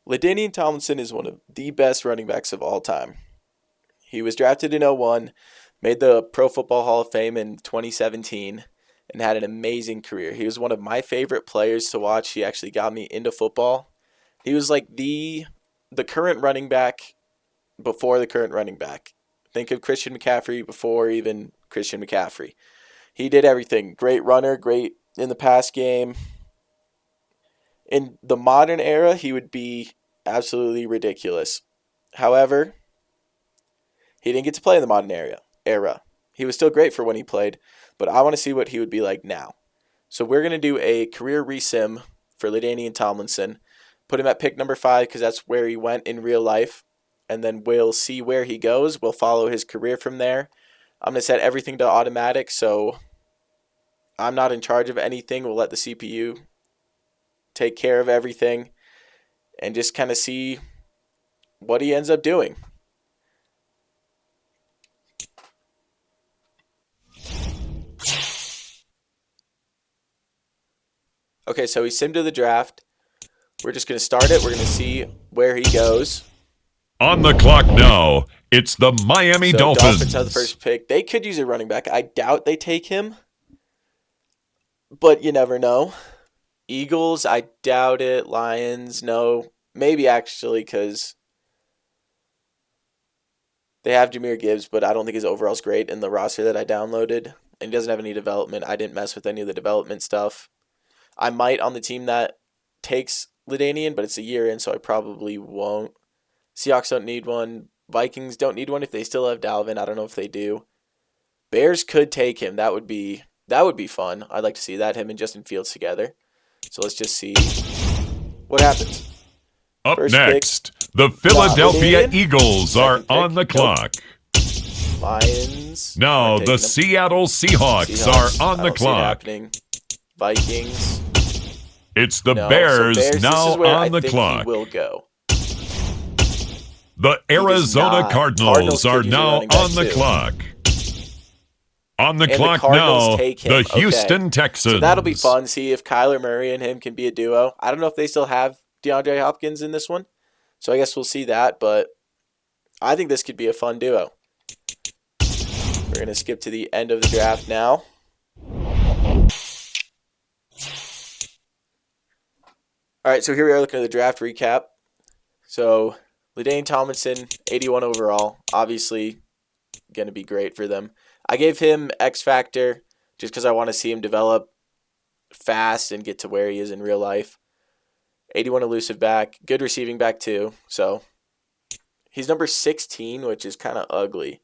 LaDainian Tomlinson is one of the best running backs of all time. He was drafted in '01, made the Pro Football Hall of Fame in 2017, and had an amazing career. He was one of my favorite players to watch. He actually got me into football. He was like the current running back before the current running back. Think of Christian McCaffrey before even Christian McCaffrey. He did everything. Great runner, great in the pass game. In the modern era, he would be absolutely ridiculous. However, he didn't get to play in the modern era. He was still great for when he played, but I want to see what he would be like now. So we're going to do a career resim for LaDainian Tomlinson. Put him at pick number 5 because that's where he went in real life. And then we'll see where he goes. We'll follow his career from there. I'm going to set everything to automatic, so I'm not in charge of anything. We'll let the CPU take care of everything and just kind of see what he ends up doing. Okay, so he simmed to the draft. We're just going to start it. We're going to see where he goes. On the clock now, it's the Miami Dolphins. Have the first pick. They could use a running back. I doubt they take him, but you never know. Eagles, I doubt it. Lions, no. Maybe actually because they have Jahmyr Gibbs, but I don't think his overall's great in the roster that I downloaded. And he doesn't have any development. I didn't mess with any of the development stuff. I might on the team that takes LaDainian, but it's a year in, so I probably won't. Seahawks don't need one. Vikings don't need one if they still have Dalvin. I don't know if they do. Bears could take him. That would be fun. I'd like to see that, him and Justin Fields together. So let's just see what happens. Up First next, pick, the Philadelphia LaDainian. Eagles are on the clock. Lions. Now the Seattle Seahawks are on the clock. Vikings. It's the Bears now on the clock. Will go. The Arizona Cardinals are now on the clock. On the clock now, the Houston Texans. So that'll be fun. See if Kyler Murray and him can be a duo. I don't know if they still have DeAndre Hopkins in this one. So I guess we'll see that. But I think this could be a fun duo. We're going to skip to the end of the draft now. All right, so here we are looking at the draft recap. So LaDainian Tomlinson, 81 overall. Obviously going to be great for them. I gave him X Factor just because I want to see him develop fast and get to where he is in real life. 81 elusive back. Good receiving back too. So he's number 16, which is kind of ugly.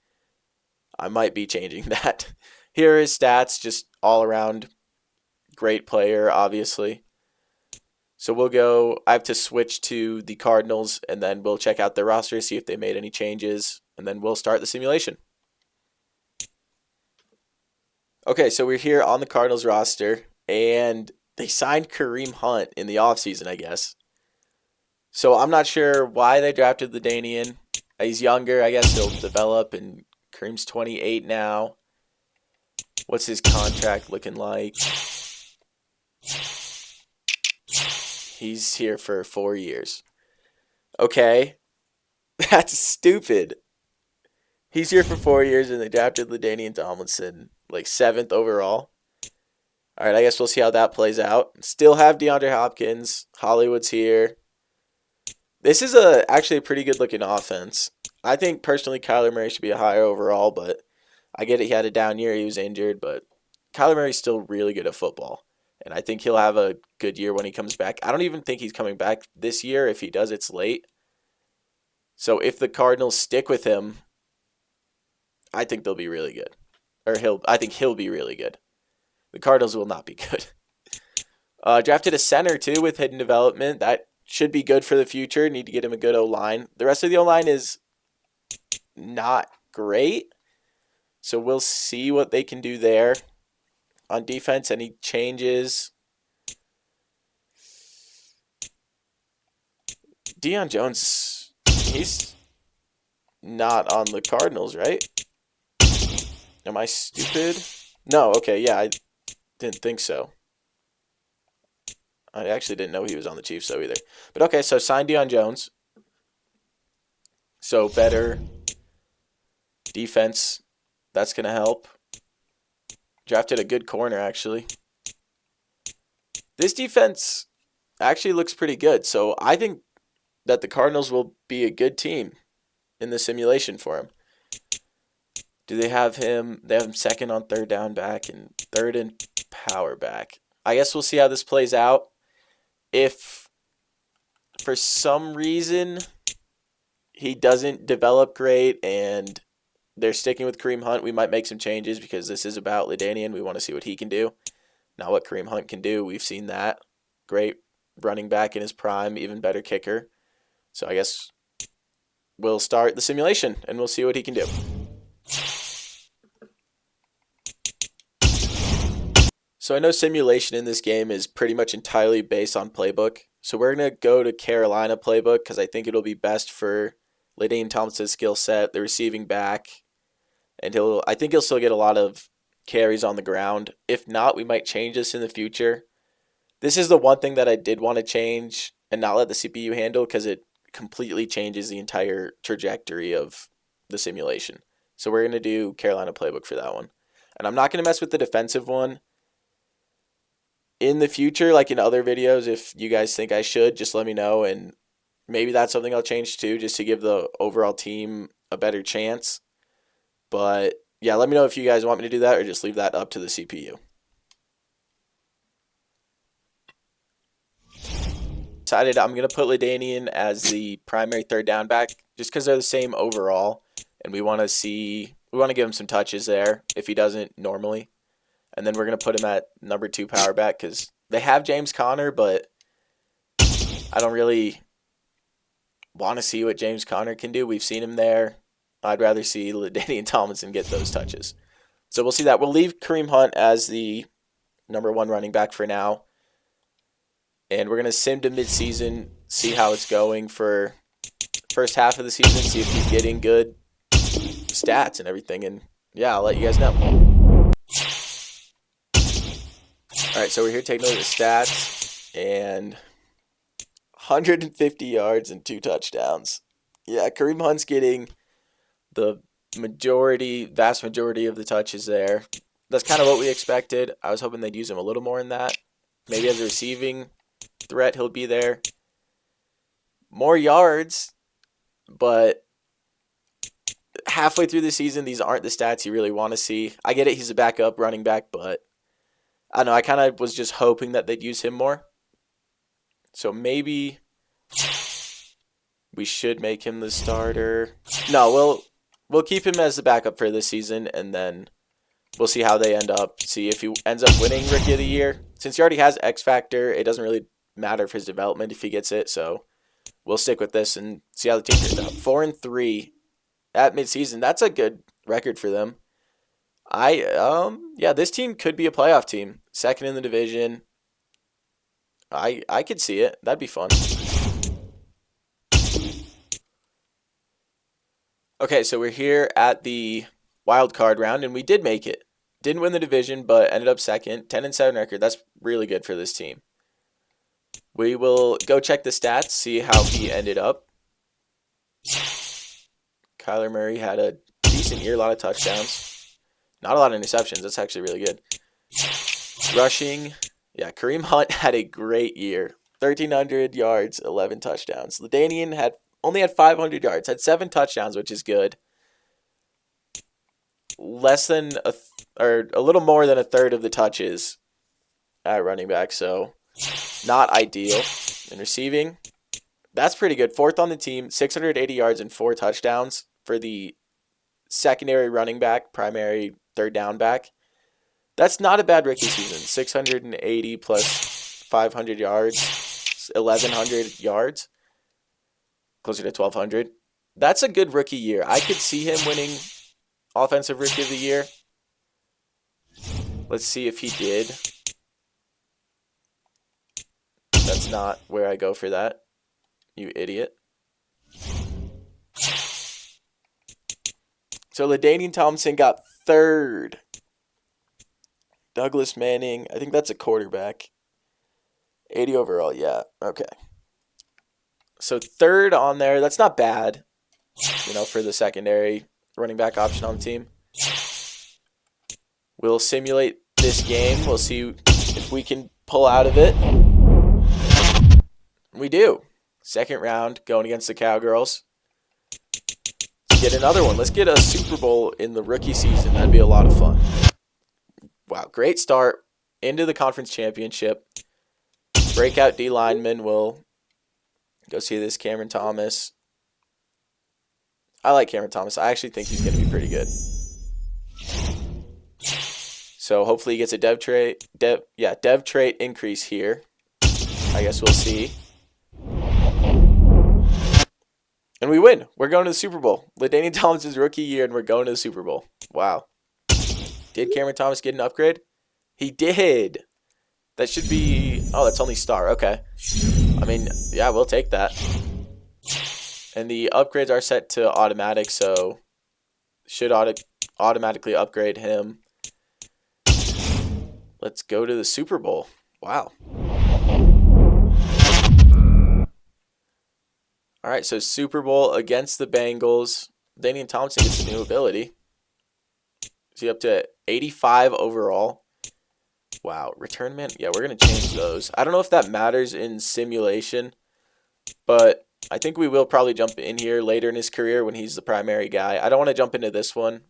I might be changing that. Here are his stats, just all around great player, obviously. So we'll go, I have to switch to the Cardinals, and then we'll check out their roster, see if they made any changes, and then we'll start the simulation. Okay, so we're here on the Cardinals roster, and they signed Kareem Hunt in the offseason, I guess. So I'm not sure why they drafted LaDainian. He's younger, I guess he'll develop, and Kareem's 28 now. What's his contract looking like? He's here for 4 years. Okay. That's stupid. He's here for 4 years, and they drafted LaDainian Tomlinson, like 7th overall. All right, I guess we'll see how that plays out. Still have DeAndre Hopkins. Hollywood's here. This is actually a pretty good-looking offense. I think, personally, Kyler Murray should be a higher overall, but I get it. He had a down year. He was injured, but Kyler Murray's still really good at football. And I think he'll have a good year when he comes back. I don't even think he's coming back this year. If he does, it's late. So if the Cardinals stick with him, I think they'll be really good. I think he'll be really good. The Cardinals will not be good. Drafted a center, too, with hidden development. That should be good for the future. Need to get him a good O-line. The rest of the O-line is not great. So we'll see what they can do there. On defense, any changes? Deion Jones, he's not on the Cardinals, right? Am I stupid? No, okay, yeah, I didn't think so. I actually didn't know he was on the Chiefs, though, either. But okay, so signed Deion Jones. So better defense. That's going to help. Drafted a good corner, actually. This defense actually looks pretty good. So I think that the Cardinals will be a good team in the simulation for him. Do they have him? They have him second on third down back and third in power back. I guess we'll see how this plays out. If for some reason he doesn't develop great and they're sticking with Kareem Hunt, we might make some changes because this is about LaDainian. We want to see what he can do, not what Kareem Hunt can do. We've seen that. Great running back in his prime, even better kicker. So I guess we'll start the simulation and we'll see what he can do. So I know simulation in this game is pretty much entirely based on playbook. So we're going to go to Carolina playbook because I think it'll be best for LaDainian Tomlinson's skill set, the receiving back, and I think he'll still get a lot of carries on the ground. If not, we might change this in the future. This is the one thing that I did want to change and not let the CPU handle because it completely changes the entire trajectory of the simulation. So we're going to do Carolina playbook for that one. And I'm not going to mess with the defensive one. In the future, like in other videos, if you guys think I should, just let me know, and maybe that's something I'll change too, just to give the overall team a better chance. But yeah, let me know if you guys want me to do that or just leave that up to the CPU. Decided I'm going to put LaDainian as the primary third down back just because they're the same overall, and we want to give him some touches there if he doesn't normally. And then we're going to put him at number 2 power back because they have James Conner, but I don't really want to see what James Conner can do. We've seen him there. I'd rather see LaDainian Tomlinson get those touches. So we'll see that. We'll leave Kareem Hunt as the number 1 running back for now. And we're going to sim to midseason, see how it's going for first half of the season, see if he's getting good stats and everything. And yeah, I'll let you guys know. All right, so we're here taking a look at the stats, and 150 yards and 2 touchdowns. Yeah, Kareem Hunt's getting the vast majority of the touches there. That's kind of what we expected. I was hoping they'd use him a little more in that. Maybe as a receiving threat, he'll be there. More yards, but halfway through the season, these aren't the stats you really want to see. I get it, he's a backup running back, but I don't know, I kind of was just hoping that they'd use him more. So maybe we should make him the starter. No, we'll keep him as the backup for this season, and then we'll see how they end up. See if he ends up winning Rookie of the Year. Since he already has X Factor, it doesn't really matter for his development if he gets it. So we'll stick with this and see how the team turns out. 4-3 at midseason. That's a good record for them. This team could be a playoff team. Second in the division. I could see it. That'd be fun. Okay, so we're here at the wild card round, and we did make it. Didn't win the division, but ended up second. 10-7 record. That's really good for this team. We will go check the stats, see how he ended up. Kyler Murray had a decent year, a lot of touchdowns. Not a lot of interceptions. That's actually really good. Rushing. Yeah, Kareem Hunt had a great year. 1,300 yards, 11 touchdowns. LaDainian only had 500 yards, had 7 touchdowns, which is good. Less than a little more than a third of the touches at running back, so not ideal. In receiving, that's pretty good. 4th on the team, 680 yards and 4 touchdowns for the secondary running back, primary third down back. That's not a bad rookie season. 680 plus 500 yards, 1,100 yards, closer to 1,200. That's a good rookie year. I could see him winning Offensive Rookie of the Year. Let's see if he did. That's not where I go for that, you idiot. So LaDainian Tomlinson got 3rd. Douglas Manning, I think that's a quarterback. 80 overall, yeah. Okay. So third on there, that's not bad, for the secondary running back option on the team. We'll simulate this game. We'll see if we can pull out of it. We do. Second round, going against the Cowgirls. Get another one. Let's get a Super Bowl in the rookie season. That'd be a lot of fun. Wow, great start into the conference championship. Breakout D lineman will go see this Cameron Thomas. I like Cameron Thomas. I actually think he's going to be pretty good. So hopefully he gets a dev trait increase here. I guess we'll see. And we win. We're going to the Super Bowl. LaDainian Tomlinson's rookie year, and we're going to the Super Bowl. Wow. Did Cameron Thomas get an upgrade? He did. That should be... Oh, that's only star. Okay. I mean, yeah, we'll take that. And the upgrades are set to automatic, so should automatically upgrade him. Let's go to the Super Bowl. Wow. All right, so Super Bowl against the Bengals. LaDainian Tomlinson gets a new ability. Is he up to 85 overall? Wow, return man. Yeah, we're going to change those. I don't know if that matters in simulation, but I think we will probably jump in here later in his career when he's the primary guy. I don't want to jump into this one.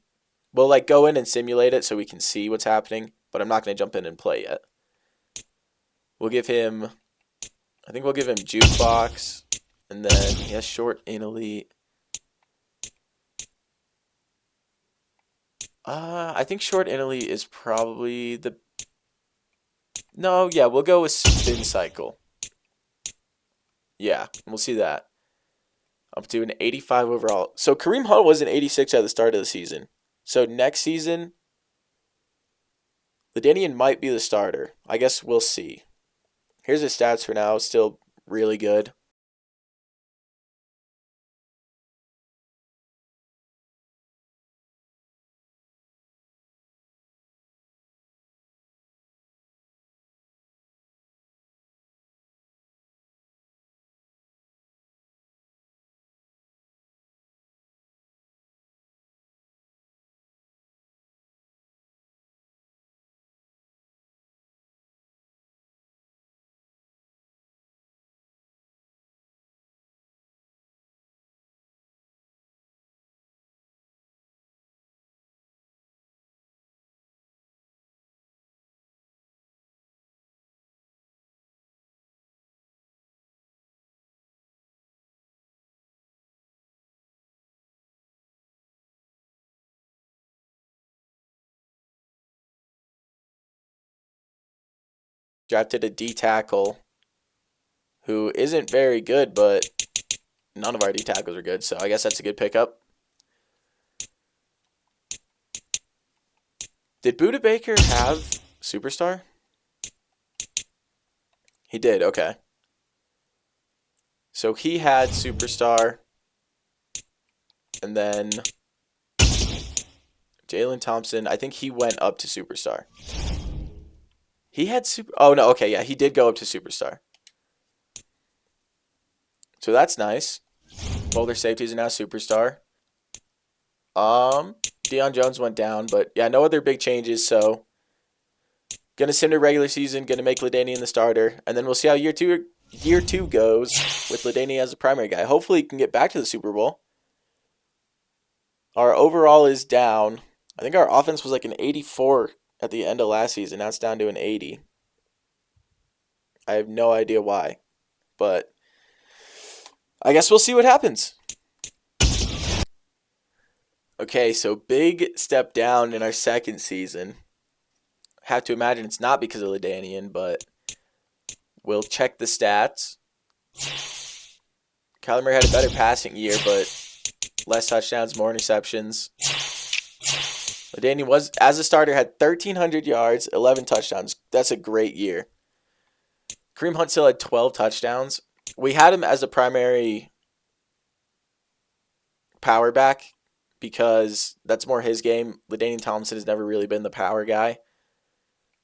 We'll go in and simulate it so we can see what's happening, but I'm not going to jump in and play yet. We'll give him, I think we'll give him Jukebox, and then he has short in elite. I think short in elite is probably the... No, yeah, we'll go with Spin Cycle. Yeah, we'll see that. Up to an 85 overall. So Kareem Hunt was an 86 at the start of the season. So next season, LaDainian might be the starter. I guess we'll see. Here's his stats for now. Still really good. Drafted a D tackle who isn't very good, but none of our D tackles are good, so I guess that's a good pickup. Did Buda Baker have Superstar? He did, okay. So he had Superstar, and then Jalen Thompson, I think he went up to Superstar. He had Oh, no, okay, yeah, he did go up to Superstar. So that's nice. Both their safeties are now Superstar. Deion Jones went down, but yeah, no other big changes, so gonna send a regular season, gonna make LaDainian the starter, and then we'll see how year two goes with LaDainian as the primary guy. Hopefully he can get back to the Super Bowl. Our overall is down. I think our offense was like an 84 at the end of last season. Now it's down to an 80. I have no idea why, but I guess we'll see what happens. Okay, so big step down in our second season. Have to imagine it's not because of LaDainian, but we'll check the stats. Kyler Murray had a better passing year, but less touchdowns, more interceptions. LaDainian was, as a starter, had 1,300 yards, 11 touchdowns. That's a great year. Kareem Hunt still had 12 touchdowns. We had him as a primary power back because that's more his game. LaDainian Tomlinson has never really been the power guy.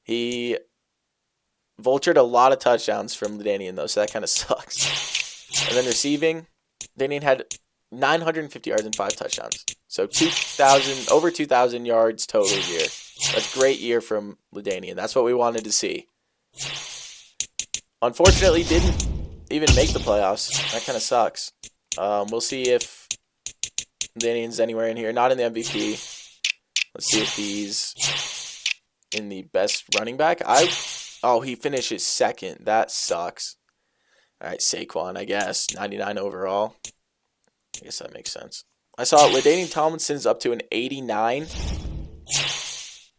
He vultured a lot of touchdowns from LaDainian, though, so that kind of sucks. And then receiving, LaDainian had 950 yards and 5 touchdowns. So over 2,000 yards total year. That's a great year from LaDainian. That's what we wanted to see. Unfortunately, didn't even make the playoffs. That kind of sucks. We'll see if LaDainian's anywhere in here. Not in the MVP. Let's see if he's in the best running back. He finishes second. That sucks. All right, Saquon, I guess. 99 overall. I guess that makes sense. I saw LaDainian Tomlinson's up to an 89. He's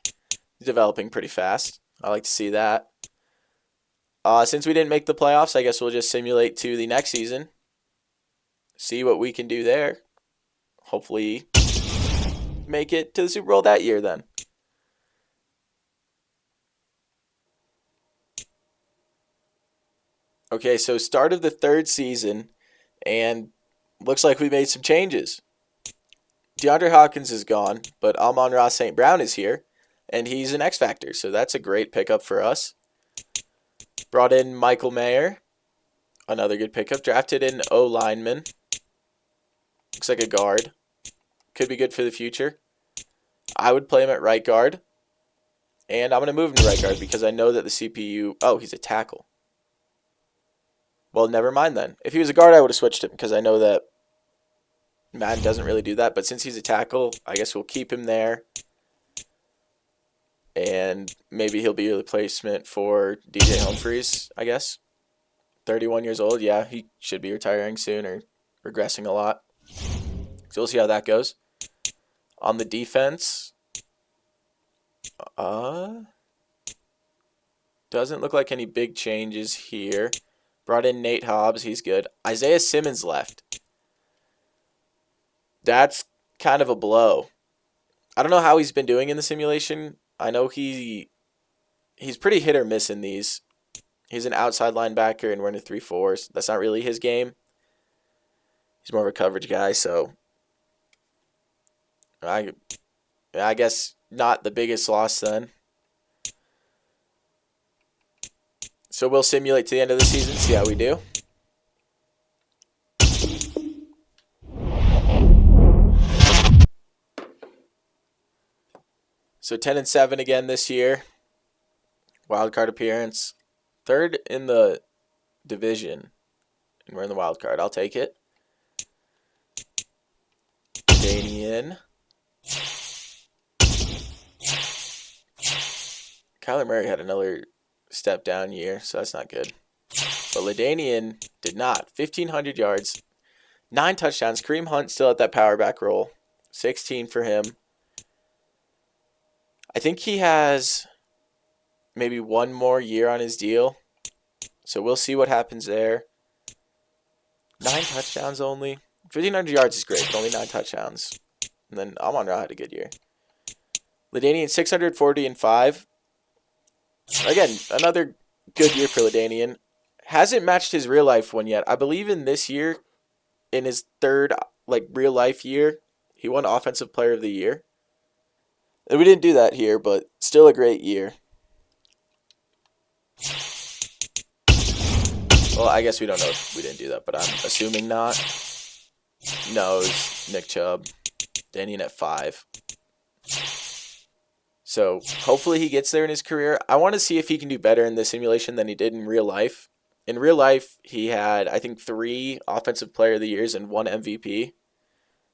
developing pretty fast. I like to see that. Since we didn't make the playoffs, I guess we'll just simulate to the next season. See what we can do there. Hopefully make it to the Super Bowl that year then. Okay, so start of the 3rd season, and looks like we made some changes. DeAndre Hopkins is gone, but Amon-Ra St. Brown is here, and he's an X Factor, so that's a great pickup for us. Brought in Michael Mayer, another good pickup. Drafted an O-lineman. Looks like a guard. Could be good for the future. I would play him at right guard, and I'm going to move him to right guard because I know that the CPU... Oh, he's a tackle. Well, never mind then. If he was a guard, I would have switched him because I know that Madden doesn't really do that. But since he's a tackle, I guess we'll keep him there. And maybe he'll be a replacement for DJ Humphries, I guess. 31 years old. Yeah, he should be retiring soon or regressing a lot. So we'll see how that goes. On the defense, doesn't look like any big changes here. Brought in Nate Hobbs. He's good. Isaiah Simmons left. That's kind of a blow. I don't know how he's been doing in the simulation. I know he's pretty hit or miss in these. He's an outside linebacker and we're in a 3-4. That's not really his game. He's more of a coverage guy, so I guess not the biggest loss then. So we'll simulate to the end of the season, see how we do. So 10-7 again this year. Wild card appearance. 3rd in the division. And we're in the wild card. I'll take it. LaDainian. Kyler Murray had another step down year, so that's not good. But LaDainian did not. 1,500 yards, 9 touchdowns. Kareem Hunt still at that power back role. 16 for him. I think he has maybe one more year on his deal. So we'll see what happens there. 9 touchdowns only. 1,500 yards is great, but only 9 touchdowns. And then Amon-Ra had a good year. LaDainian 640-5. Again, another good year for LaDainian. Hasn't matched his real life one yet. I believe in this year, in his 3rd real life year, he won Offensive Player of the Year. And we didn't do that here, but still a great year. Well, I guess we don't know if we didn't do that, but I'm assuming not. No, it was Nick Chubb. LaDainian at 5. So hopefully he gets there in his career. I want to see if he can do better in this simulation than he did in real life. In real life, he had, I think, 3 Offensive Player of the Years and 1 MVP.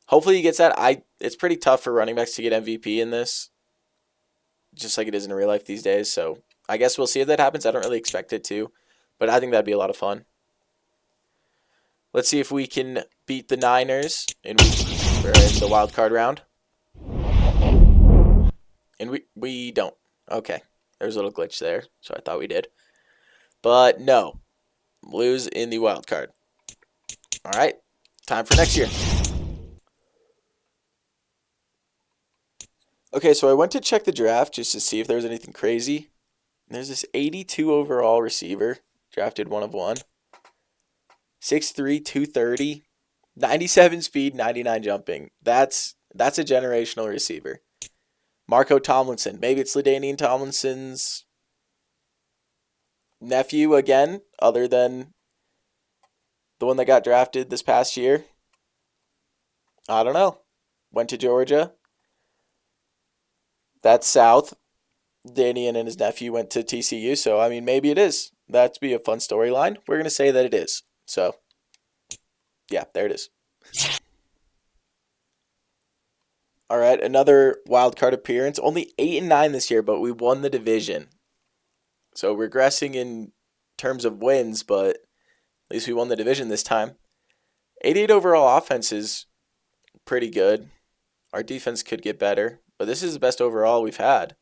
Hopefully he gets that. It's pretty tough for running backs to get MVP in this, just like it is in real life these days. So I guess we'll see if that happens. I don't really expect it to, but I think that'd be a lot of fun. Let's see if we can beat the Niners, and we're in the wild card round. And we don't. Okay. There's a little glitch there, so I thought we did. But no. Lose in the wild card. All right. Time for next year. Okay, so I went to check the draft just to see if there was anything crazy. There's this 82 overall receiver, drafted 1 of 1. 6'3", 230, 97 speed, 99 jumping. That's a generational receiver. Marco Tomlinson. Maybe it's LaDainian Tomlinson's nephew again, other than the one that got drafted this past year. I don't know. Went to Georgia. That's South. LaDainian and his nephew went to TCU, so I mean, maybe it is. That'd be a fun storyline. We're going to say that it is. So, yeah, there it is. All right, another wild card appearance. Only 8-9 this year, but we won the division. So regressing in terms of wins, but at least we won the division this time. 88 overall offense is pretty good. Our defense could get better, but this is the best overall we've had.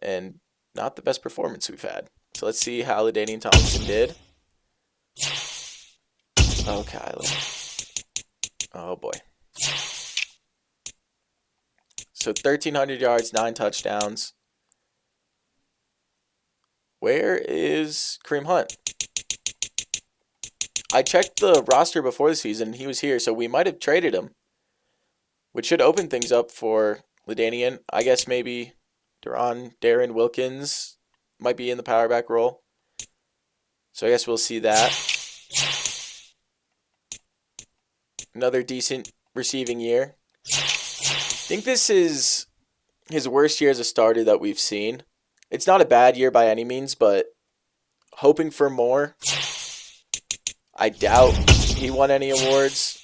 And not the best performance we've had. So let's see how LaDainian Tomlinson did. Oh, Kyler. Oh, boy. So 1,300 yards, 9 touchdowns. Where is Kareem Hunt? I checked the roster before the season, and he was here, so we might have traded him, which should open things up for LaDainian. I guess maybe Darren Wilkins might be in the power back role. So I guess we'll see that. Another decent receiving year. I think this is his worst year as a starter that we've seen. It's not a bad year by any means, but hoping for more. I doubt he won any awards.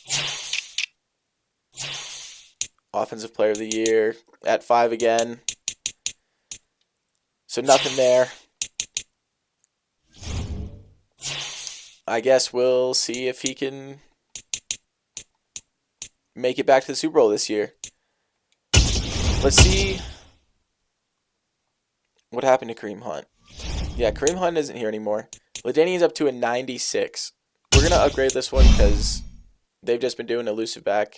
Offensive Player of the Year at 5 again. So nothing there. I guess we'll see if he can make it back to the Super Bowl this year. Let's see what happened to Kareem Hunt. Yeah, Kareem Hunt isn't here anymore. LaDainian's up to a 96. We're going to upgrade this one because they've just been doing elusive back.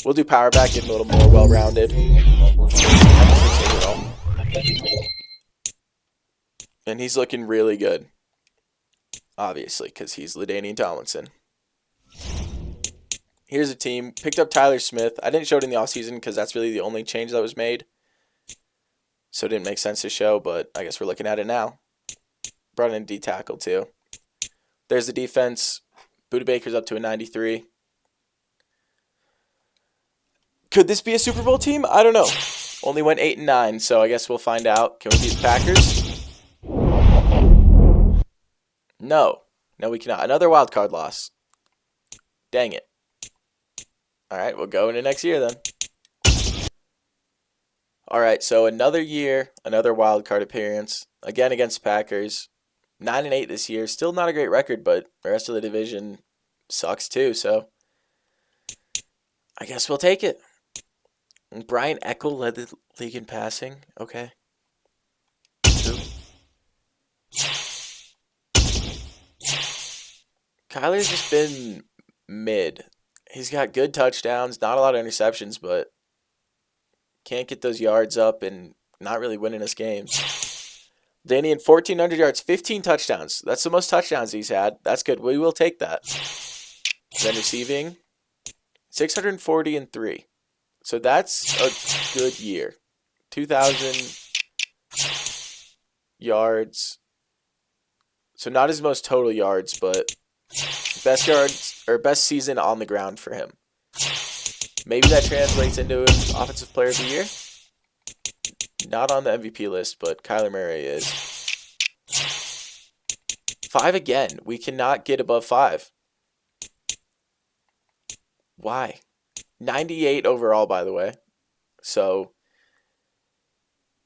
We'll do power back, get him a little more well-rounded. And he's looking really good. Obviously, because he's LaDainian Tomlinson. Here's a team. Picked up Tyler Smith. I didn't show it in the offseason because that's really the only change that was made. So it didn't make sense to show, but I guess we're looking at it now. Brought in D tackle too. There's the defense. Buda Baker's up to a 93. Could this be a Super Bowl team? I don't know. Only went 8-9, so I guess we'll find out. Can we beat the Packers? No. No, we cannot. Another wild card loss. Dang it. All right, we'll go into next year then. All right, so another year, another wild card appearance. Again against Packers. 9-8 this year. Still not a great record, but the rest of the division sucks too, so I guess we'll take it. And Brian Eckel led the league in passing. Okay. Kyler's just been mid. He's got good touchdowns, not a lot of interceptions, but can't get those yards up and not really winning us games. LaDainian, 1,400 yards, 15 touchdowns. That's the most touchdowns he's had. That's good. We will take that. Then receiving, 640-3. So that's a good year. 2,000 yards. So not his most total yards, but best yards or best season on the ground for him. Maybe that translates into an Offensive Player of the Year. Not on the MVP list, but Kyler Murray is. 5 again. We cannot get above 5. Why? 98 overall, by the way. So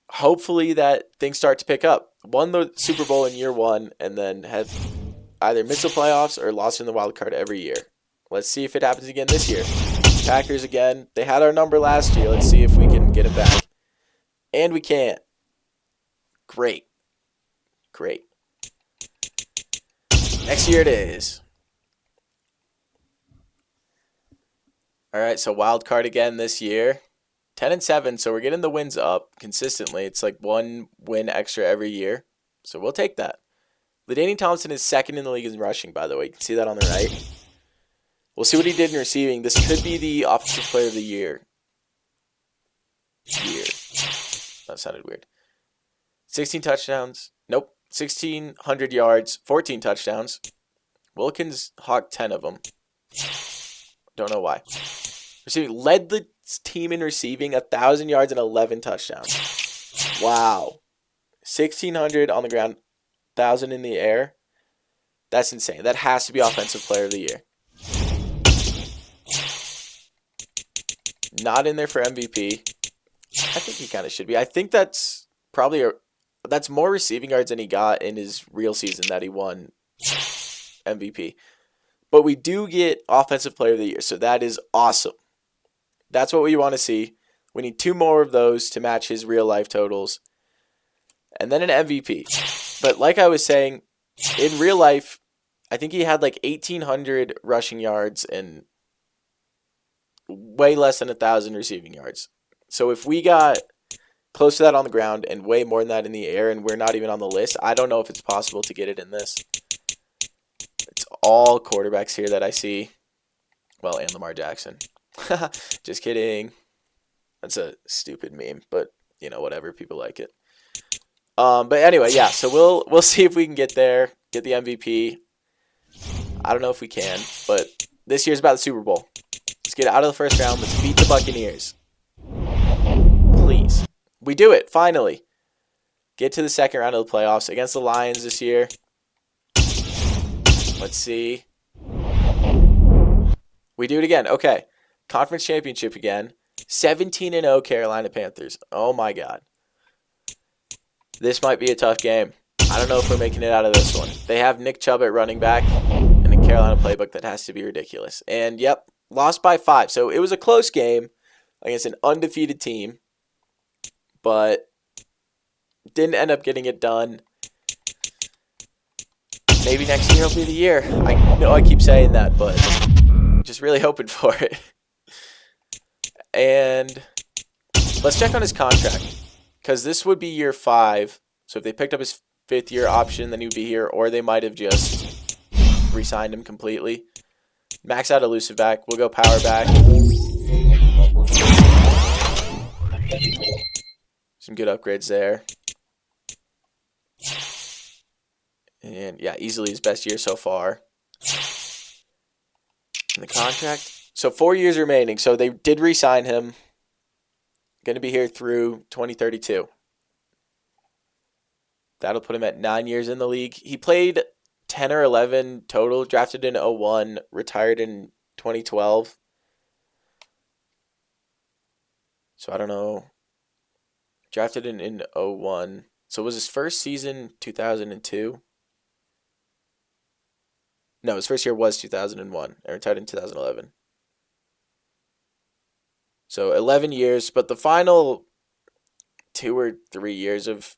hopefully that things start to pick up. Won the Super Bowl in year 1 and then have either missed the playoffs or lost in the wild card every year. Let's see if it happens again this year. Packers again. They had our number last year. Let's see if we can get it back. And we can't. Great. Great. Next year it is. All right, so wild card again this year. 10-7, so we're getting the wins up consistently. It's like 1 win extra every year. So we'll take that. LaDainian Tomlinson is second in the league in rushing, by the way. You can see that on the right. We'll see what he did in receiving. This could be the Offensive Player of the Year. That sounded weird. 16 touchdowns. Nope. 1,600 yards, 14 touchdowns. Wilkins hawked 10 of them. Don't know why. Receiving led the team in receiving, 1,000 yards and 11 touchdowns. Wow. 1,600 on the ground, 1,000 in the air. That's insane. That has to be Offensive Player of the Year. Not in there for MVP. I think he kind of should be. I think that's probably that's more receiving yards than he got in his real season that he won MVP. But we do get Offensive Player of the Year, so that is awesome. That's what we want to see. We need 2 more of those to match his real life totals. And then an MVP. But like I was saying, in real life, I think he had like 1,800 rushing yards and way less than 1,000 receiving yards. So if we got close to that on the ground and way more than that in the air and we're not even on the list, I don't know if it's possible to get it in this. It's all quarterbacks here that I see. Well, and Lamar Jackson. Just kidding. That's a stupid meme, but whatever. People like it. But anyway, yeah. So we'll see if we can get there, get the MVP. I don't know if we can, but this year's about the Super Bowl. Let's get out of the first round. Let's beat the Buccaneers. Please. We do it, finally. Get to the second round of the playoffs against the Lions this year. Let's see. We do it again. Okay. Conference championship again. 17-0 Carolina Panthers. Oh my God. This might be a tough game. I don't know if we're making it out of this one. They have Nick Chubb at running back and a Carolina playbook that has to be ridiculous. And yep, lost by 5. So it was a close game against an undefeated team, but didn't end up getting it done. Maybe next year will be the year. I know I keep saying that, but just really hoping for it. And let's check on his contract, because this would be year 5. So if they picked up his 5th-year option, then he would be here, or they might have just re-signed him completely. Max out elusive back. We'll go power back. Some good upgrades there. And yeah, easily his best year so far. And the contract. So 4 years remaining. So they did re-sign him. Going to be here through 2032. That'll put him at 9 years in the league. He played 10 or 11 total. Drafted in 2001. Retired in 2012. So I don't know. Drafted in 2001. So was his first season 2002? No, his first year was 2001. And retired in 2011. So 11 years, but the final 2 or 3 years of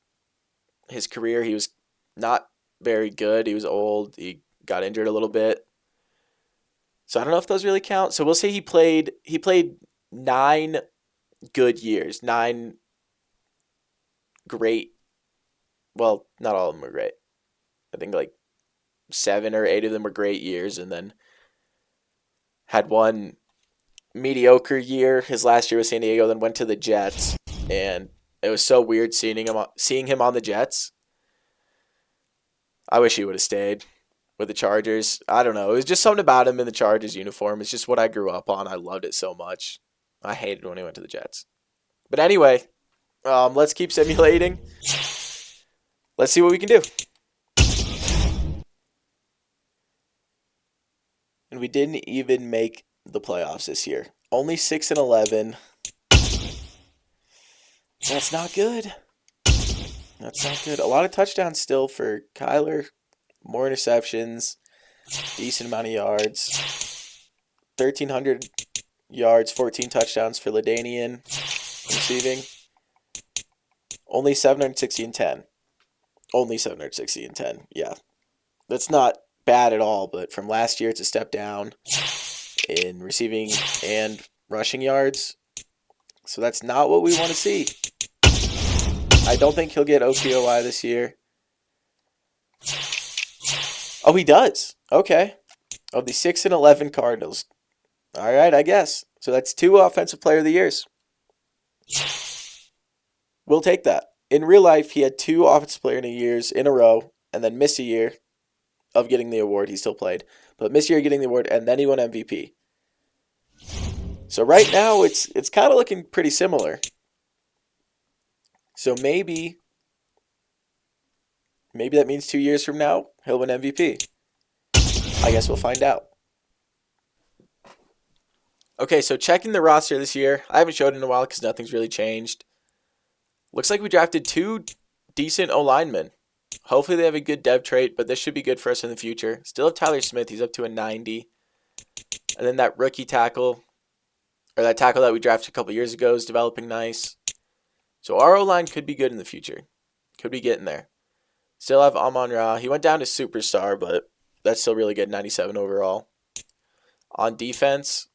his career, he was not very good. He was old. He got injured a little bit. So I don't know if those really count. So we'll say he played 9 good years, 9 great. Well, not all of them were great. I think like 7 or 8 of them were great years, and then had one mediocre year his last year with San Diego, then went to the Jets, and it was so weird seeing him on the Jets. I wish he would have stayed with the Chargers. I don't know. It was just something about him in the Chargers uniform. It's just what I grew up on. I loved it so much. I hated when he went to the Jets. But anyway, let's keep simulating. Let's see what we can do. And we didn't even make the playoffs this year. Only 6-11. That's not good. That's not good. A lot of touchdowns still for Kyler. More interceptions. Decent amount of yards. 1,300 yards, 14 touchdowns for LaDainian receiving. Only 760 and 10. Only 760 and 10. Yeah. That's not bad at all, but from last year it's a step down in receiving and rushing yards. So that's not what we want to see. I don't think he'll get OPOY this year. Oh, he does. Okay. Of the 6-11 Cardinals. All right, I guess. So that's 2 Offensive Player of the Years. We'll take that. in real life, he had 2 Offensive Player of the Years in a row and then missed a year of getting the award. He still played, but missed a year getting the award, and then he won MVP. So right now, it's kind of looking pretty similar. So maybe that means 2 years from now, he'll win MVP. I guess we'll find out. Okay, so checking the roster this year. I haven't showed it in a while because nothing's really changed. Looks like we drafted 2 decent O-linemen. Hopefully they have a good dev trait, but this should be good for us in the future. Still have Tyler Smith. He's up to a 90. And then that rookie tackle, or that tackle that we drafted a couple years ago, is developing nice. So our O-line could be good in the future. Could be getting there. Still have Amon-Ra. He went down to superstar, but that's still really good, 97 overall. On defense,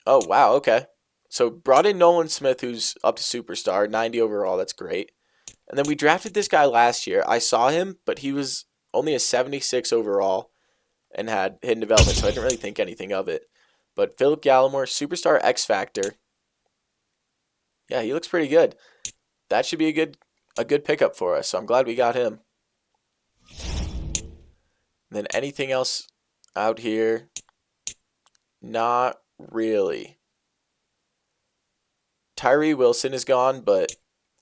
oh, wow, okay. So brought in Nolan Smith, who's up to superstar, 90 overall. That's great. And then we drafted this guy last year. I saw him, but he was only a 76 overall and had hidden development, so I didn't really think anything of it. But Philip Gallimore, superstar X Factor. Yeah, he looks pretty good. That should be a good pickup for us, so I'm glad we got him. And then anything else out here? Not really. Tyree Wilson is gone, but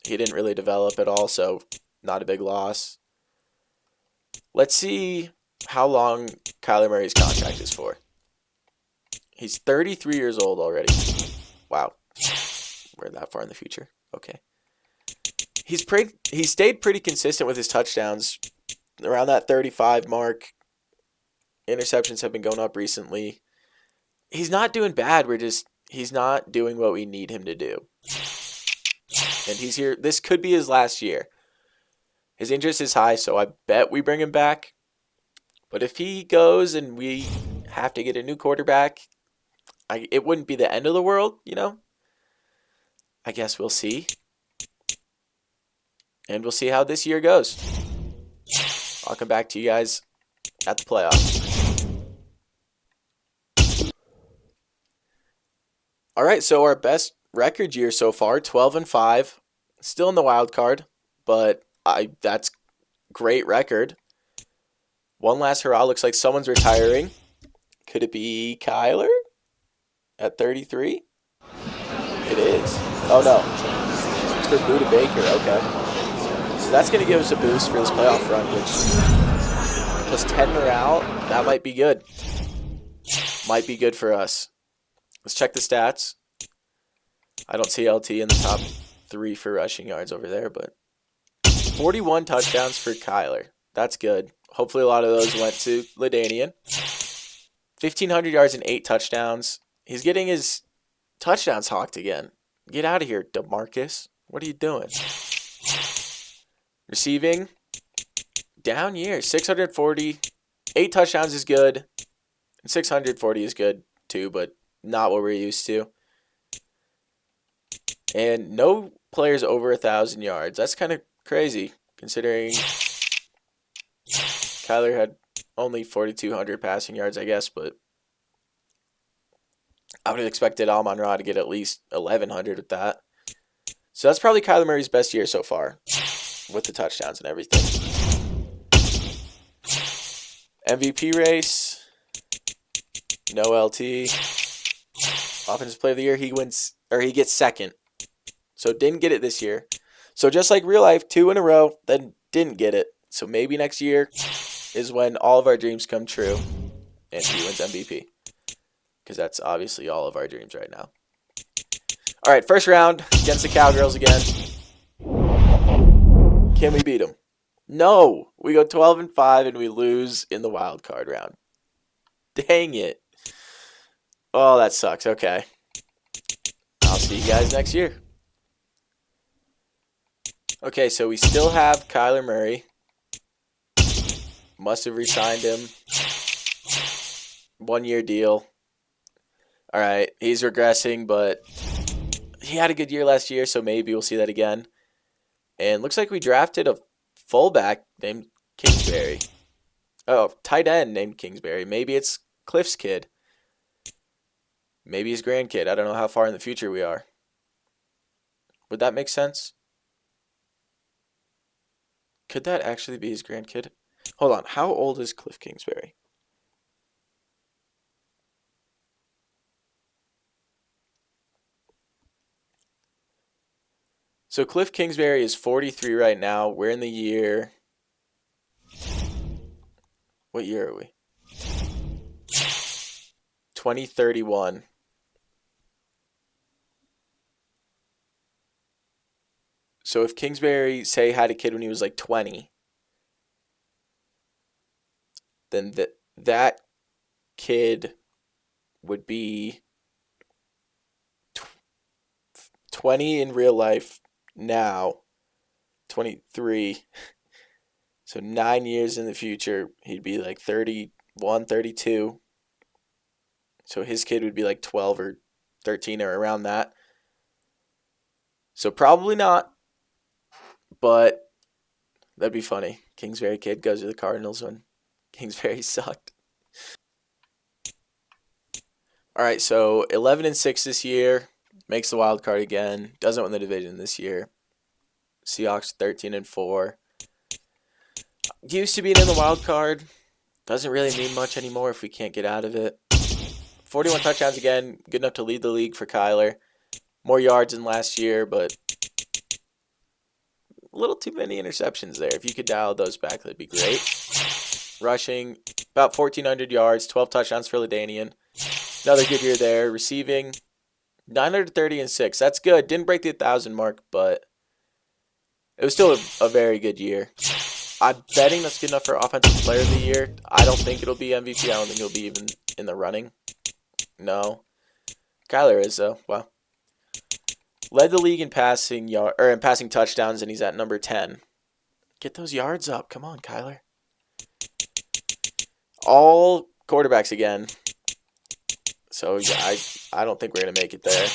he didn't really develop at all, so not a big loss. Let's see how long Kyler Murray's contract is for. He's 33 years old already. Wow. We're that far in the future. Okay. He's stayed pretty consistent with his touchdowns, around that 35 mark. Interceptions have been going up recently. He's not doing bad. He's not doing what we need him to do. And he's here. This could be his last year. His interest is high, so I bet we bring him back. But if he goes and we have to get a new quarterback, it wouldn't be the end of the world, you know? I guess we'll see. And we'll see how this year goes. I'll come back to you guys at the playoffs. All right, so our best record year so far, 12-5. Still in the wild card, but that's great record. One last hurrah. Looks like someone's retiring. Could it be Kyler at 33? It is. Oh, no. It's for Buda Baker. Okay. So that's going to give us a boost for this playoff run, which plus 10 morale, that might be good. Might be good for us. Let's check the stats. I don't see LT in the top 3 for rushing yards over there, but 41 touchdowns for Kyler. That's good. Hopefully a lot of those went to LaDainian. 1,500 yards and 8 touchdowns. He's getting his touchdowns hawked again. Get out of here, DeMarcus. What are you doing? Receiving, down year. 640. 8 touchdowns is good. And 640 is good too, but not what we're used to. And no players over 1,000 yards. That's kind of crazy, considering Kyler had only 4,200 passing yards, I guess, but I would have expected Amon-Ra to get at least 1,100 with that. So that's probably Kyler Murray's best year so far, with the touchdowns and everything. MVP race, no LT. Offensive Player of the Year, he gets second. So didn't get it this year. So just like real life, 2 in a row, then didn't get it. So maybe next year is when all of our dreams come true and he wins MVP. Because that's obviously all of our dreams right now. All right, first round against the Cowgirls again. Can we beat them? No. We go 12-5 and we lose in the wild card round. Dang it. Oh, that sucks. Okay. I'll see you guys next year. Okay, so we still have Kyler Murray. Must have re-signed him. 1-year deal. All right, he's regressing, but he had a good year last year, so maybe we'll see that again. And looks like we drafted a fullback named Kingsbury. Oh, tight end named Kingsbury. Maybe it's Cliff's kid. Maybe his grandkid. I don't know how far in the future we are. Would that make sense? Could that actually be his grandkid? Hold on. How old is Cliff Kingsbury? So Cliff Kingsbury is 43 right now. We're in the year... What year are we? 2031. So if Kingsbury, say, had a kid when he was like 20, then that kid would be 20 in real life now, 23. So 9 years in the future, he'd be like 31, 32. So his kid would be like 12 or 13 or around that. So probably not, but that'd be funny. Kingsbury kid goes to the Cardinals when Kingsbury sucked. All right, so 11-6 this year, makes the wild card again. Doesn't win the division this year. Seahawks 13-4. Used to being in the wild card. Doesn't really mean much anymore if we can't get out of it. 41 touchdowns again, good enough to lead the league for Kyler. More yards than last year, but a little too many interceptions there. If you could dial those back, that'd be great. Rushing, about 1,400 yards, 12 touchdowns for LaDainian. Another good year there. Receiving, 930-6. That's good. Didn't break the 1,000 mark, but it was still a very good year. I'm betting that's good enough for Offensive Player of the Year. I don't think it'll be MVP. I don't think it'll be even in the running. No. Kyler is, though. Wow. Led the league in passing touchdowns, and he's at number 10. Get those yards up. Come on, Kyler. All quarterbacks again. So, yeah, I don't think we're going to make it there.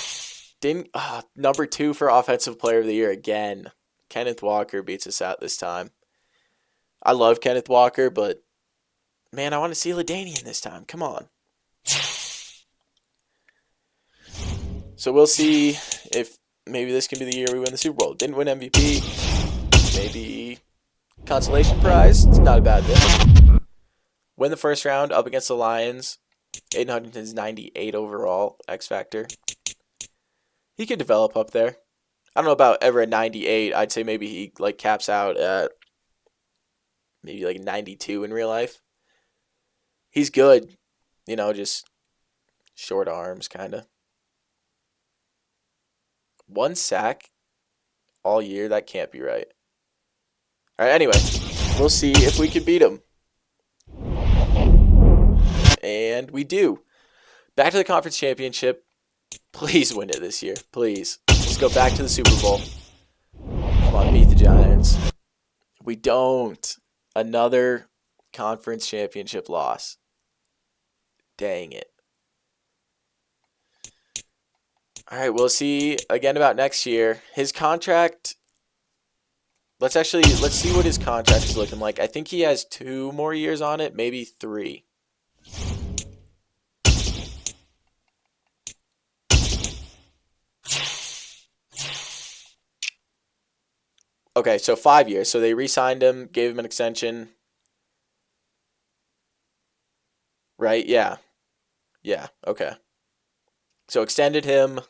Number 2 for Offensive Player of the Year again. Kenneth Walker beats us out this time. I love Kenneth Walker, but, man, I want to see LaDainian this time. Come on. So we'll see if maybe this can be the year we win the Super Bowl. Didn't win MVP. Maybe consolation prize. It's not a bad thing. Win the first round up against the Lions. Aiden Hutchinson's 98 overall. X Factor. He could develop up there. I don't know about ever a 98. I'd say maybe he caps out at maybe 92 in real life. He's good. Just short arms kind of. 1 sack all year, that can't be right. All right, anyway, we'll see if we can beat him. And we do. Back to the conference championship. Please win it this year. Please. Let's go back to the Super Bowl. Come on, beat the Giants. We don't. Another conference championship loss. Dang it. All right, we'll see again about next year. His contract, let's see what his contract is looking like. I think he has 2 more years on it, maybe 3. Okay, so 5 years. So they re-signed him, gave him an extension. Right? Yeah. Yeah, okay. So extended him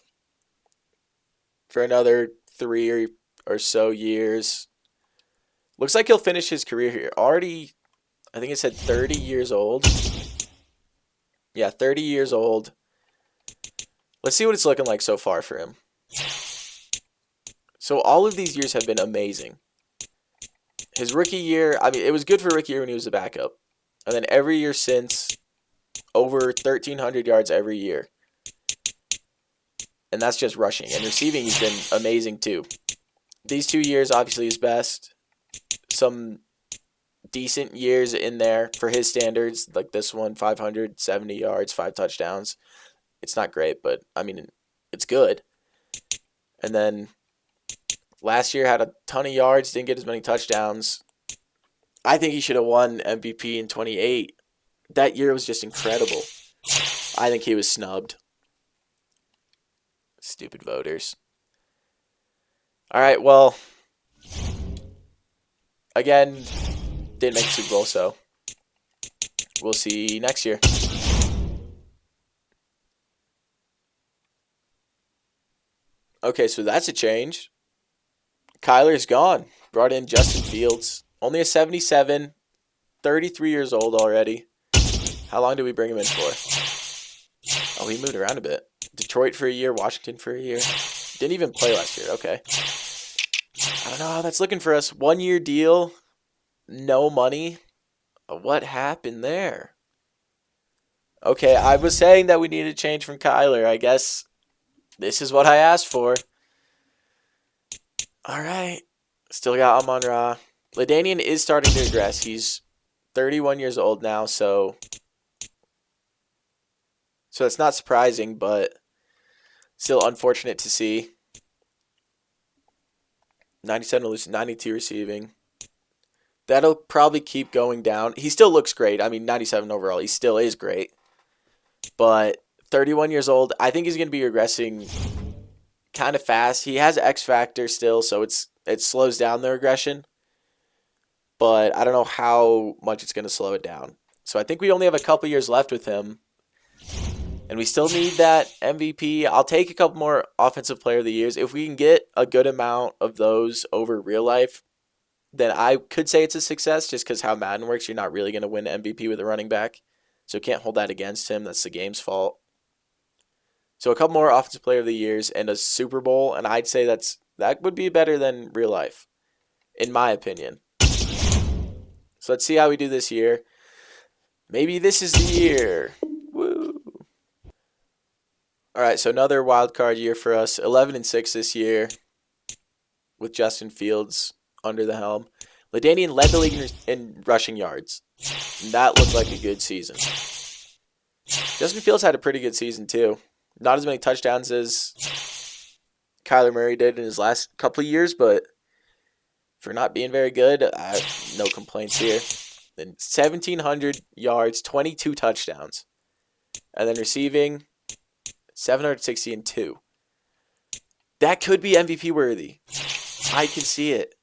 for another 3 or so years. Looks like he'll finish his career here. Already, I think it said 30 years old. Yeah, 30 years old. Let's see what it's looking like so far for him. So all of these years have been amazing. His rookie year, it was good for rookie year when he was a backup. And then every year since, over 1,300 yards every year. And that's just rushing. And receiving, he's been amazing too. These 2 years, obviously, his best. Some decent years in there for his standards. Like this one, 570 yards, 5 touchdowns. It's not great, but, it's good. And then last year had a ton of yards, didn't get as many touchdowns. I think he should have won MVP in 28. That year was just incredible. I think he was snubbed. Stupid voters. All right, well, Again, didn't make the Super Bowl, so we'll see next year. Okay, so that's a change. Kyler's gone. Brought in Justin Fields. Only a 77. 33 years old already. How long did we bring him in for? Oh, he moved around a bit. Detroit for a year. Washington for a year. Didn't even play last year. Okay. I don't know how that's looking for us. 1 year deal. No money. What happened there? Okay, I was saying that we needed a change from Kyler. I guess this is what I asked for. All right. Still got Amon-Ra. LaDainian is starting to regress. He's 31 years old now, so it's not surprising, but still unfortunate to see. 97 elusive, 92 receiving. That'll probably keep going down. He still looks great. I mean, 97 overall. He still is great. But 31 years old, I think he's going to be regressing kind of fast. He has X factor still, so it slows down the regression. But I don't know how much it's going to slow it down. So I think we only have a couple years left with him. And we still need that MVP. I'll take a couple more Offensive Player of the Years. If we can get a good amount of those over real life, then I could say it's a success just because how Madden works. You're not really going to win MVP with a running back. So can't hold that against him. That's the game's fault. So a couple more Offensive Player of the Years and a Super Bowl, and I'd say that would be better than real life, in my opinion. So let's see how we do this year. Maybe this is the year. Woo! All right, so another wild card year for us. 11-6 this year with Justin Fields under the helm. LaDainian led the league in rushing yards. And that looked like a good season. Justin Fields had a pretty good season too. Not as many touchdowns as Kyler Murray did in his last couple of years, but for not being very good, I have no complaints here. Then 1,700 yards, 22 touchdowns. And then receiving, 760 and 2. That could be MVP worthy. I can see it.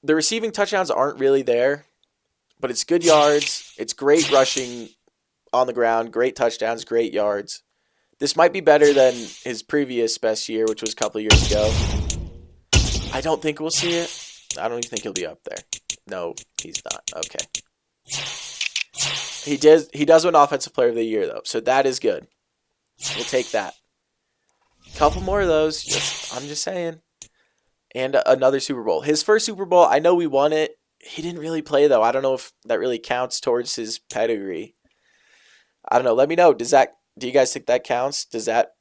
The receiving touchdowns aren't really there, but it's good yards. It's great rushing on the ground, great touchdowns, great yards. This might be better than his previous best year, which was a couple of years ago. I don't think we'll see it. I don't even think he'll be up there. No, he's not. Okay. He does win Offensive Player of the Year, though, so that is good. We'll take that. Couple more of those. I'm just saying. And another Super Bowl. His first Super Bowl, I know we won it. He didn't really play, though. I don't know if that really counts towards his pedigree. I don't know. Let me know. Do you guys think that counts? Does that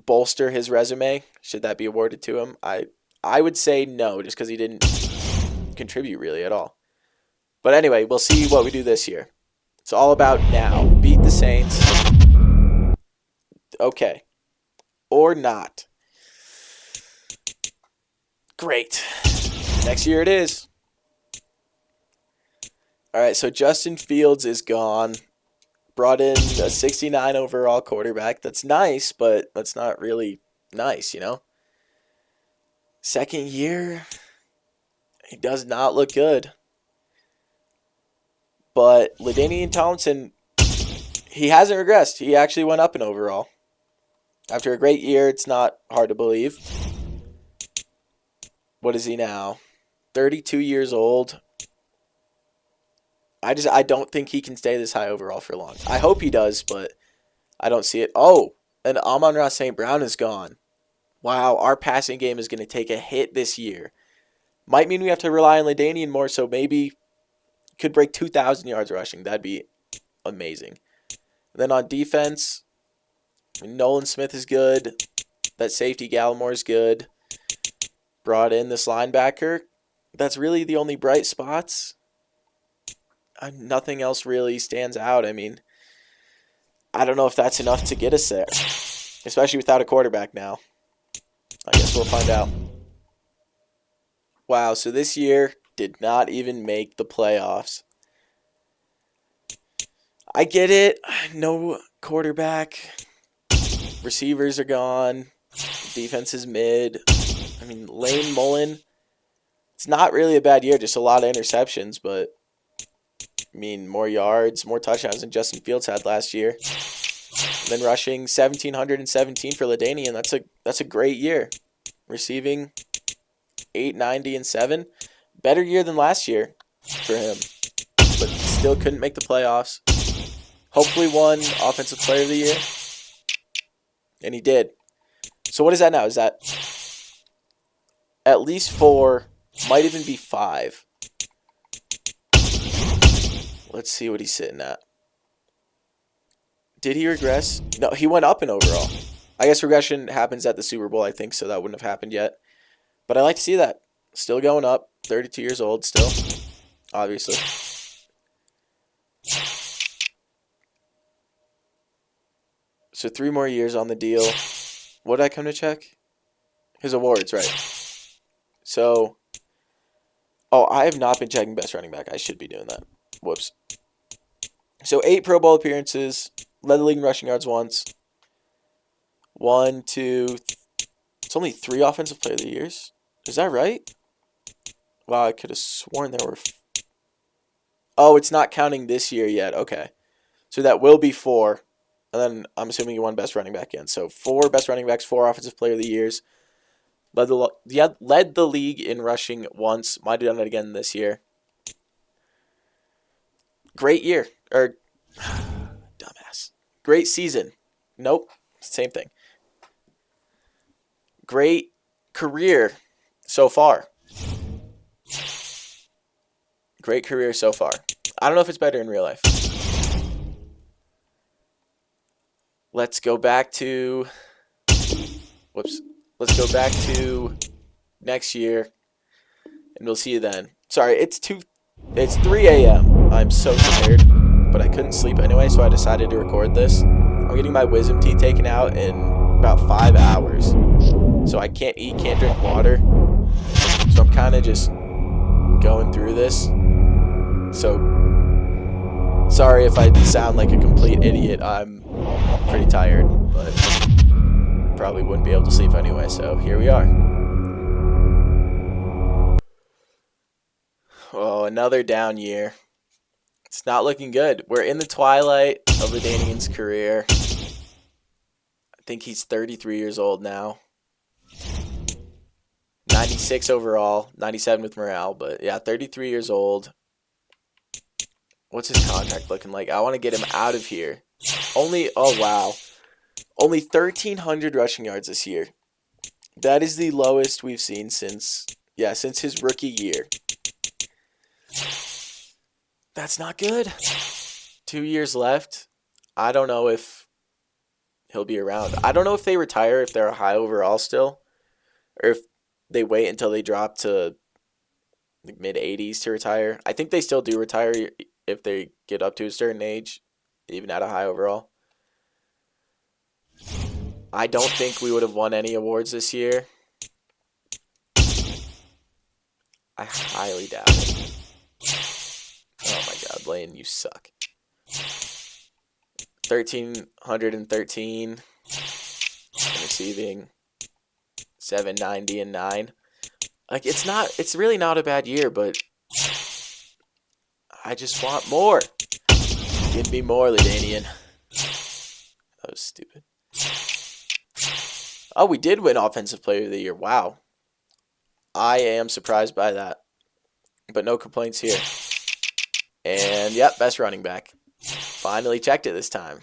bolster his resume? Should that be awarded to him? I would say no, just because he didn't contribute really at all. But anyway, we'll see what we do this year. It's all about now. Beat the Saints. Okay. Or not. Great. Next year it is. All right, so Justin Fields is gone. Brought in a 69 overall quarterback. That's nice, but that's not really nice, you know? Second year, he does not look good. But LaDainian Tomlinson, he hasn't regressed. He actually went up in overall. After a great year, it's not hard to believe. What is he now? 32 years old. I don't think he can stay this high overall for long. I hope he does, but I don't see it. Oh, and Amon-Ra St. Brown is gone. Wow, our passing game is going to take a hit this year. Might mean we have to rely on LaDainian more, so maybe could break 2,000 yards rushing. That'd be amazing. And then on defense, Nolan Smith is good. That safety Gallimore is good. Brought in this linebacker. That's really the only bright spots. Nothing else really stands out. I mean, I don't know if that's enough to get us there, especially without a quarterback now. I guess we'll find out. Wow, so this year did not even make the playoffs. I get it. No quarterback. Receivers are gone. Defense is mid. I mean, Lane Mullen, it's not really a bad year, just a lot of interceptions, but I mean, more yards, more touchdowns than Justin Fields had last year. And then rushing 1,717 for LaDainian. That's a great year. Receiving 890 and 7. Better year than last year for him. But still couldn't make the playoffs. Hopefully won Offensive Player of the Year. And he did. So what is that now? Is that at least 4, might even be 5. Let's see what he's sitting at. Did he regress? No, he went up in overall. I guess regression happens at the Super Bowl, I think, so that wouldn't have happened yet. But I like to see that. Still going up. 32 years old still, obviously. So 3 more years on the deal. What did I come to check? His awards, right. So, I have not been checking best running back. I should be doing that. Whoops. So 8 Pro Bowl appearances. Led the league in rushing yards once. 1, 2. It's only 3 Offensive Player of the Years. Is that right? Wow, I could have sworn there were. Oh, it's not counting this year yet. Okay. So that will be 4. And then I'm assuming you won best running back again. So 4 best running backs, 4 Offensive Player of the Years. Led the league in rushing once. Might have done it again this year. Great year. Dumbass. Great season. Nope. Same thing. Great career so far. Great career so far. I don't know if it's better in real life. Let's go back to... Whoops. Let's go back to next year, and we'll see you then. Sorry, it's 3 a.m. I'm so tired, but I couldn't sleep anyway, so I decided to record this. I'm getting my wisdom teeth taken out in about 5 hours, so I can't eat, can't drink water. So I'm kind of just going through this. So sorry if I sound like a complete idiot. I'm pretty tired, but probably wouldn't be able to sleep anyway, so here we are. Oh, another down year. It's not looking good. We're in the twilight of LaDainian's career. I think he's 33 years old now. 96 overall, 97 with morale, but yeah, 33 years old. What's his contract looking like? I want to get him out of here. Only 1,300 rushing yards this year. That is the lowest we've seen since his rookie year. That's not good. 2 years left. I don't know if he'll be around. I don't know if they retire if they're a high overall still, or if they wait until they drop to the mid-80s to retire. I think they still do retire if they get up to a certain age, even at a high overall. I don't think we would have won any awards this year. I highly doubt it. Oh my God, Lane, you suck. 1,313 in receiving, 790 and 9. Like it's really not a bad year, but I just want more. Give me more, LaDainian. That was stupid. Oh, we did win Offensive Player of the Year. Wow. I am surprised by that. But no complaints here. And, yep, best running back. Finally checked it this time.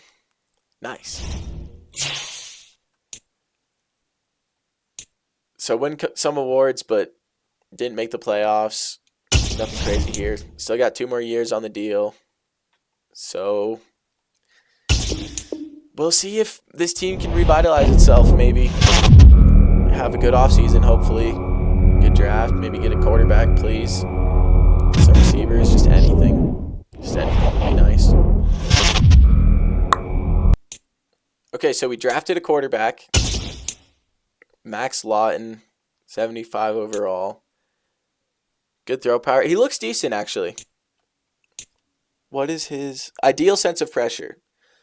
Nice. So win some awards, but didn't make the playoffs. Nothing crazy here. Still got 2 more years on the deal. So we'll see if this team can revitalize itself, maybe. Have a good offseason, hopefully. Good draft. Maybe get a quarterback, please. Some receivers, just anything. Just anything would be nice. Okay, so we drafted a quarterback. Max Lawton, 75 overall. Good throw power. He looks decent, actually. What is his ideal sense of pressure?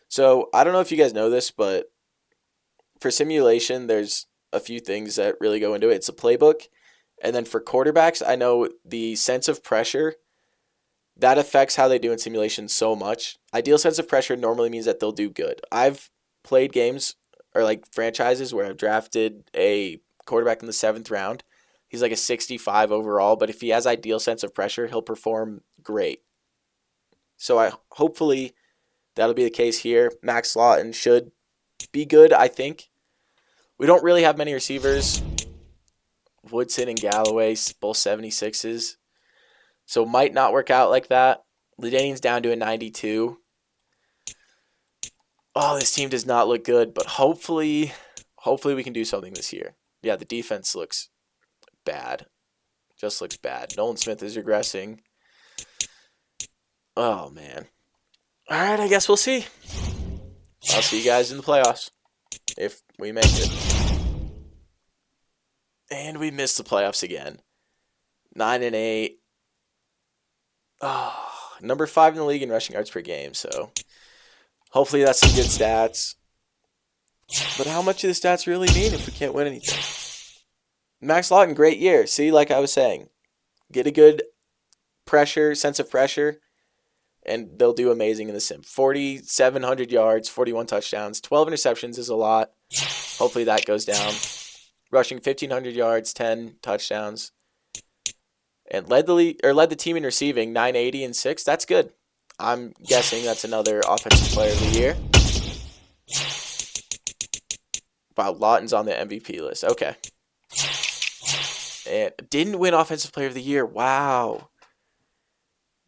So, I don't know if you guys know this, but for simulation, there's a few things that really go into it. It's a playbook. And then for quarterbacks, I know the sense of pressure, that affects how they do in simulations so much. Ideal sense of pressure normally means that they'll do good. I've played games or like franchises where I've drafted a quarterback in the 7th round. He's like a 65 overall, but if he has ideal sense of pressure, he'll perform great. So hopefully that'll be the case here. Max Lawton should be good, I think. We don't really have many receivers. Woodson and Galloway, both 76s. So might not work out like that. LaDainian's down to a 92. Oh, this team does not look good, but hopefully we can do something this year. Yeah, the defense looks bad. Just looks bad. Nolan Smith is regressing. Oh, man. All right, I guess we'll see. I'll see you guys in the playoffs if we make it. And we missed the playoffs again. 9-8. Oh, number 5 in the league in rushing yards per game, so hopefully that's some good stats. But how much do the stats really mean if we can't win anything? Max Lawton, great year. See, like I was saying, get a good sense of pressure, and they'll do amazing in the sim. 4,700 yards, 41 touchdowns, 12 interceptions is a lot. Hopefully that goes down. Rushing 1,500 yards, 10 touchdowns. And led the team in receiving, 980 and 6. That's good. I'm guessing that's another offensive player of the year. Wow, Lawton's on the MVP list. Okay. And didn't win offensive player of the year. Wow.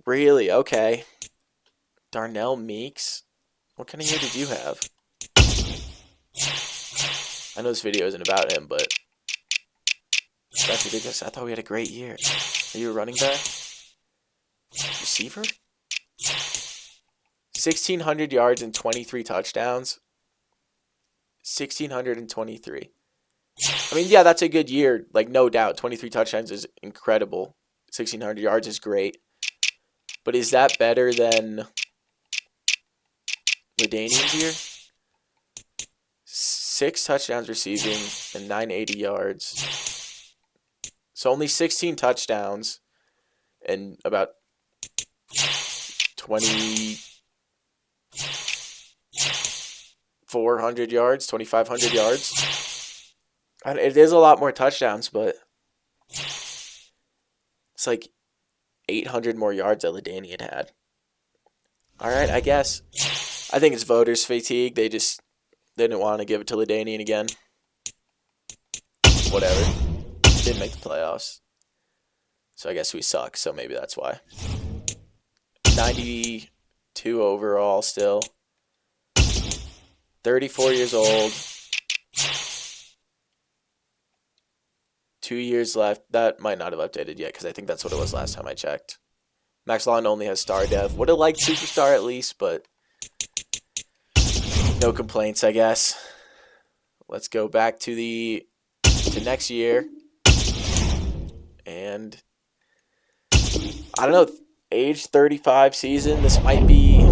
Really? Okay. Darnell Meeks. What kind of year did you have? I know this video isn't about him, but that's ridiculous. I thought we had a great year. Are you a running back? Receiver? 1,600 yards and 23 touchdowns. 1,623. I mean, yeah, that's a good year. Like, no doubt. 23 touchdowns is incredible. 1,600 yards is great. But is that better than LaDainian's year? 6 touchdowns receiving and 980 yards. So only 16 touchdowns and about 2,400 yards, 2,500 yards. It is a lot more touchdowns, but it's like 800 more yards that LaDainian had. All right, I guess. I think it's voters' fatigue. They didn't want to give it to LaDainian again. Whatever. Didn't make the playoffs. So I guess we suck, so maybe that's why. 92 overall still. 34 years old. 2 years left. That might not have updated yet because I think that's what it was last time I checked. Max Lawton only has star dev. Would have liked superstar at least, but no complaints, I guess. Let's go back to next year. And I don't know, age 35 season, this might be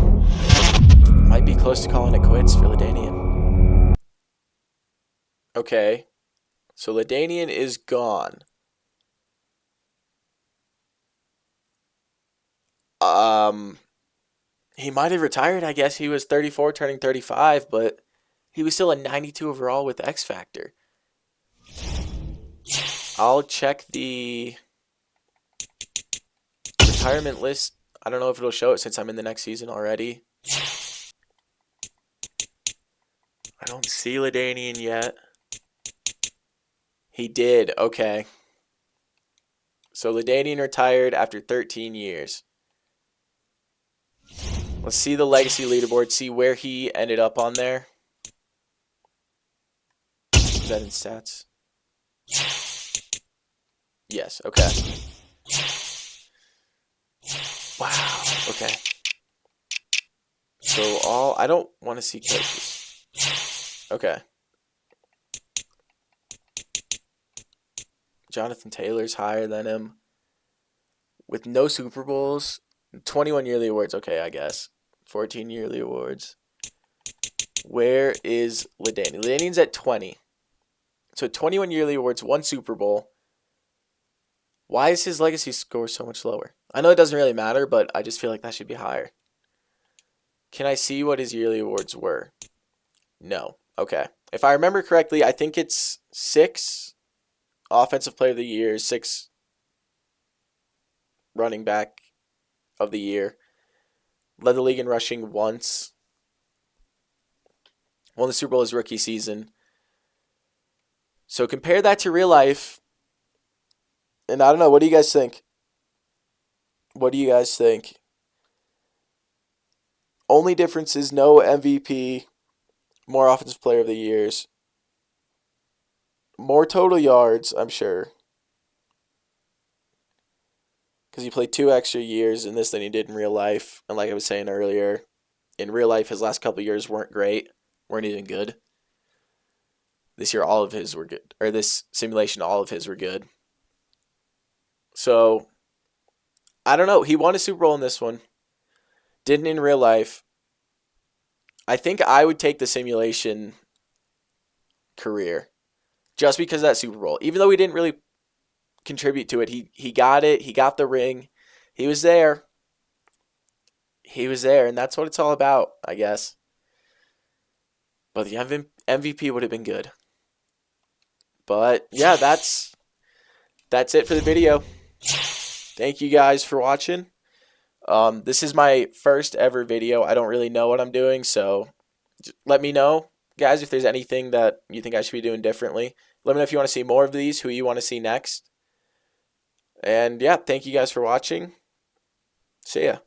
close to calling it quits for LaDainian. Okay. So LaDainian is gone. He might have retired, I guess. He was 34 turning 35, but he was still a 92 overall with X Factor. I'll check the retirement list. I don't know if it'll show it since I'm in the next season already. I don't see LaDainian yet. He did. Okay. So LaDainian retired after 13 years. Let's see the legacy leaderboard, see where he ended up on there. Is that in stats? Yes, okay. Wow, okay. So I don't want to see coaches. Okay. Jonathan Taylor's higher than him. With no Super Bowls. 21 yearly awards, okay, I guess. 14 yearly awards. Where is LaDainian? LaDainian's at 20. So 21 yearly awards, 1 Super Bowl. Why is his legacy score so much lower? I know it doesn't really matter, but I just feel like that should be higher. Can I see what his yearly awards were? No. Okay. If I remember correctly, I think it's 6 Offensive Player of the Year, 6 Running Back of the Year. Led the league in rushing once. Won the Super Bowl his rookie season. So compare that to real life. And I don't know, what do you guys think? What do you guys think? Only difference is no MVP, more Offensive Player of the Years, more total yards, I'm sure. Because he played 2 extra years in this than he did in real life. And like I was saying earlier, in real life, his last couple of years weren't great, weren't even good. This year, all of his were good. Or this simulation, all of his were good. So, I don't know. He won a Super Bowl in this one. Didn't in real life. I think I would take the simulation career just because of that Super Bowl. Even though he didn't really contribute to it, he got it. He got the ring. He was there. He was there, and that's what it's all about, I guess. But the MVP would have been good. But yeah, that's it for the video. Thank you guys for watching. This is my first ever video. I don't really know what I'm doing, so let me know, guys, if there's anything that you think I should be doing differently. Let me know if you want to see more of these, who you want to see next. And yeah, thank you guys for watching. See ya.